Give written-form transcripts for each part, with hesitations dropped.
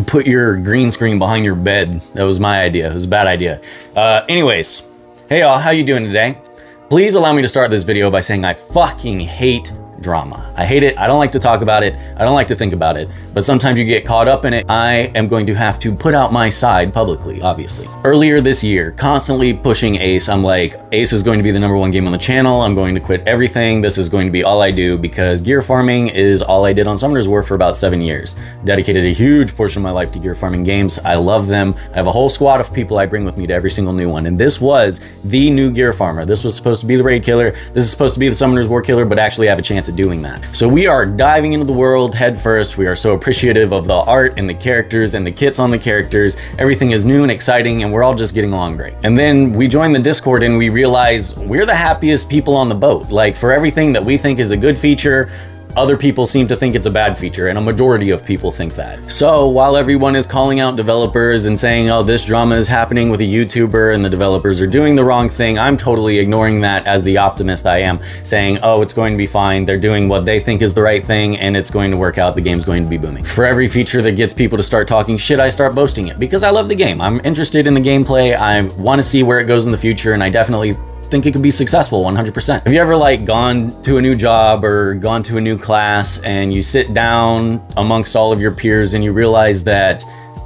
Put your green screen behind your bed. That was my idea. It was a bad idea. Anyways, hey y'all, how you doing today? Please allow me to start this video by saying I fucking hate drama. I hate it. I don't like to talk about it. I don't like to think about it. But sometimes you get caught up in it. I am going to have to put out my side publicly, obviously. Earlier this year, constantly pushing Ace. I'm like, Ace is going to be the #1 game on the channel. I'm going to quit everything. This is going to be all I do because gear farming is all I did on Summoner's War for about 7 years. Dedicated a huge portion of my life to gear farming games. I love them. I have a whole squad of people I bring with me to every single new one. And this was the new gear farmer. This was supposed to be the raid killer. This is supposed to be the Summoner's War killer, but actually have a chance at doing that. So we are diving into the world head first. We are so appreciative of the art and the characters and the kits on the characters. Everything is new and exciting and we're all just getting along great. And then we join the Discord and we realize we're the happiest people on the boat. Like, for everything that we think is a good feature, other people seem to think it's a bad feature, and a majority of people think that. So while everyone is calling out developers and saying, oh, this drama is happening with a YouTuber and the developers are doing the wrong thing, I'm totally ignoring that as the optimist I am, saying, oh, it's going to be fine. They're doing what they think is the right thing and it's going to work out. The game's going to be booming. For every feature that gets people to start talking shit, I start boasting it because I love the game. I'm interested in the gameplay. I want to see where it goes in the future, and I definitely think it could be successful 100%. Have you ever like gone to a new job or gone to a new class and you sit down amongst all of your peers and you realize that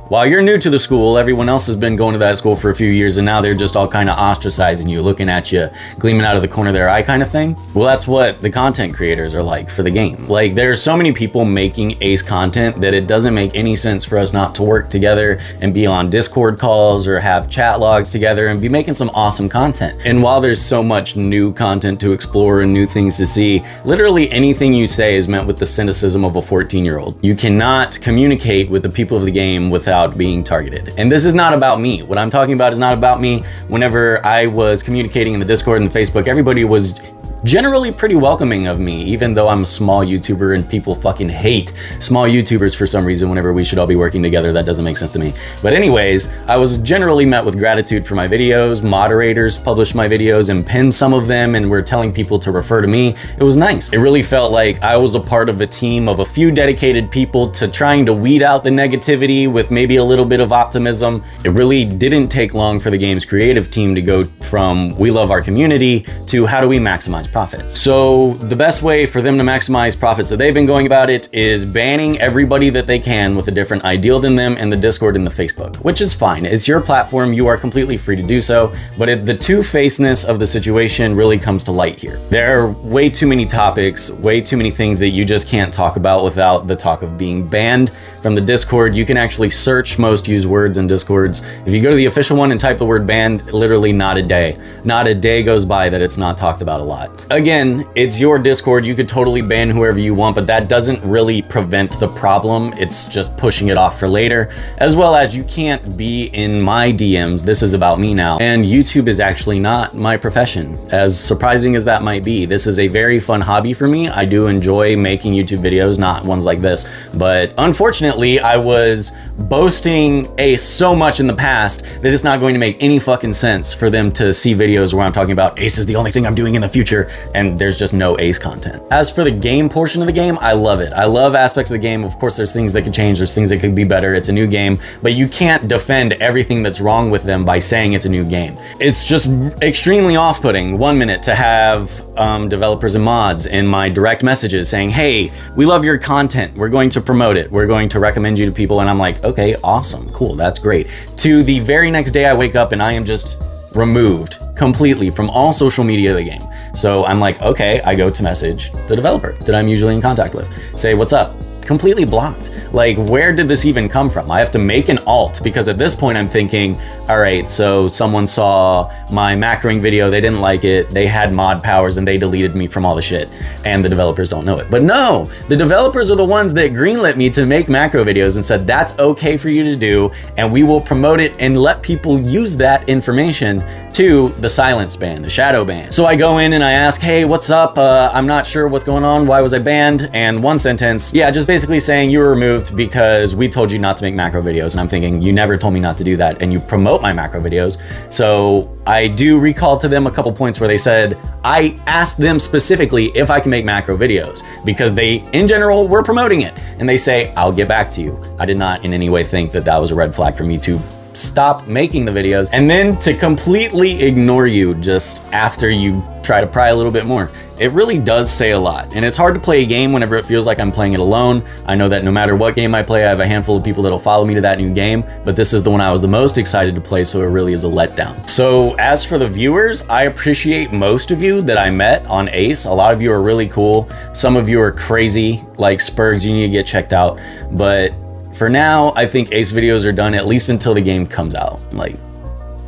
while you're new to the school, everyone else has been going to that school for a few years and now they're just all kind of ostracizing you, looking at you, gleaming out of the corner of their eye kind of thing? Well, that's what the content creators are like for the game. Like, there's so many people making Ace content that it doesn't make any sense for us not to work together and be on Discord calls or have chat logs together and be making some awesome content. And while there's so much new content to explore and new things to see, literally anything you say is met with the cynicism of a 14-year-old. You cannot communicate with the people of the game without being targeted. And this is not about me. What I'm talking about is not about me. Whenever I was communicating in the Discord and the Facebook, everybody was generally pretty welcoming of me, even though I'm a small YouTuber and people fucking hate small YouTubers for some reason whenever we should all be working together. That doesn't make sense to me. But anyways, I was generally met with gratitude for my videos. Moderators published my videos and pinned some of them and were telling people to refer to me. It was nice. It really felt like I was a part of a team of a few dedicated people to trying to weed out the negativity with maybe a little bit of optimism. It really didn't take long for the game's creative team to go from we love our community to how do we maximize profits. So the best way for them to maximize profits that they've been going about it is banning everybody that they can with a different ideal than them in the Discord and the Facebook, which is fine. It's your platform. You are completely free to do so. But the two-facedness of the situation really comes to light here. There are way too many topics, way too many things that you just can't talk about without the talk of being banned from the Discord. You can actually search most used words in Discords. If you go to the official one and type the word banned, literally not a day goes by that it's not talked about a lot. Again, it's your Discord. You could totally ban whoever you want, but that doesn't really prevent the problem. It's just pushing it off for later, as well as you can't be in my DMs. This is about me now. And YouTube is actually not my profession, as surprising as that might be. This is a very fun hobby for me. I do enjoy making YouTube videos, not ones like this, but unfortunately I was boasting Ace so much in the past that it's not going to make any fucking sense for them to see videos where I'm talking about Ace is the only thing I'm doing in the future and there's just no Ace content. As for the game portion of the game, I love it. I love aspects of the game. Of course, there's things that could change, there's things that could be better. It's a new game, but you can't defend everything that's wrong with them by saying it's a new game. It's just extremely off-putting 1 minute to have developers and mods in my direct messages saying, hey, we love your content. We're going to promote it. We're going to recommend you to people. And I'm like, okay, awesome, cool, that's great. To the very next day I wake up and I am just removed completely from all social media of the game. So I'm like, okay, I go to message the developer that I'm usually in contact with, say, what's up? Completely blocked. Like, where did this even come from? I have to make an alt because at this point I'm thinking, all right, so someone saw my macroing video, they didn't like it, they had mod powers and they deleted me from all the shit, and the developers don't know it. But no, the developers are the ones that greenlit me to make macro videos and said, that's okay for you to do, and we will promote it and let people use that information to the silence ban, the shadow ban. So I go in and I ask, hey, what's up? I'm not sure what's going on. Why was I banned? And one sentence, yeah, just basically saying you were removed because we told you not to make macro videos. And I'm thinking, you never told me not to do that. And you promote promote my macro videos. So I do recall to them a couple points where they said, I asked them specifically if I can make macro videos because they, in general, were promoting it. And they say, I'll get back to you. I did not in any way think that that was a red flag for me to stop making the videos and then to completely ignore you just after you try to pry a little bit more. It really does say a lot, and it's hard to play a game whenever it feels like I'm playing it alone. I know that no matter what game I play, I have a handful of people that'll follow me to that new game, but this is the one I was the most excited to play, so it really is a letdown. So as for the viewers, I appreciate most of you that I met on Ace. A lot of you are really cool. Some of you are crazy, like Spurgs, you need to get checked out. But for now, I think Ace videos are done, at least until the game comes out. Like,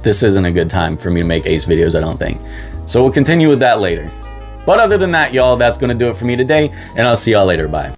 this isn't a good time for me to make Ace videos, I don't think. So we'll continue with that later. But other than that, y'all, that's gonna do it for me today, and I'll see y'all later. Bye.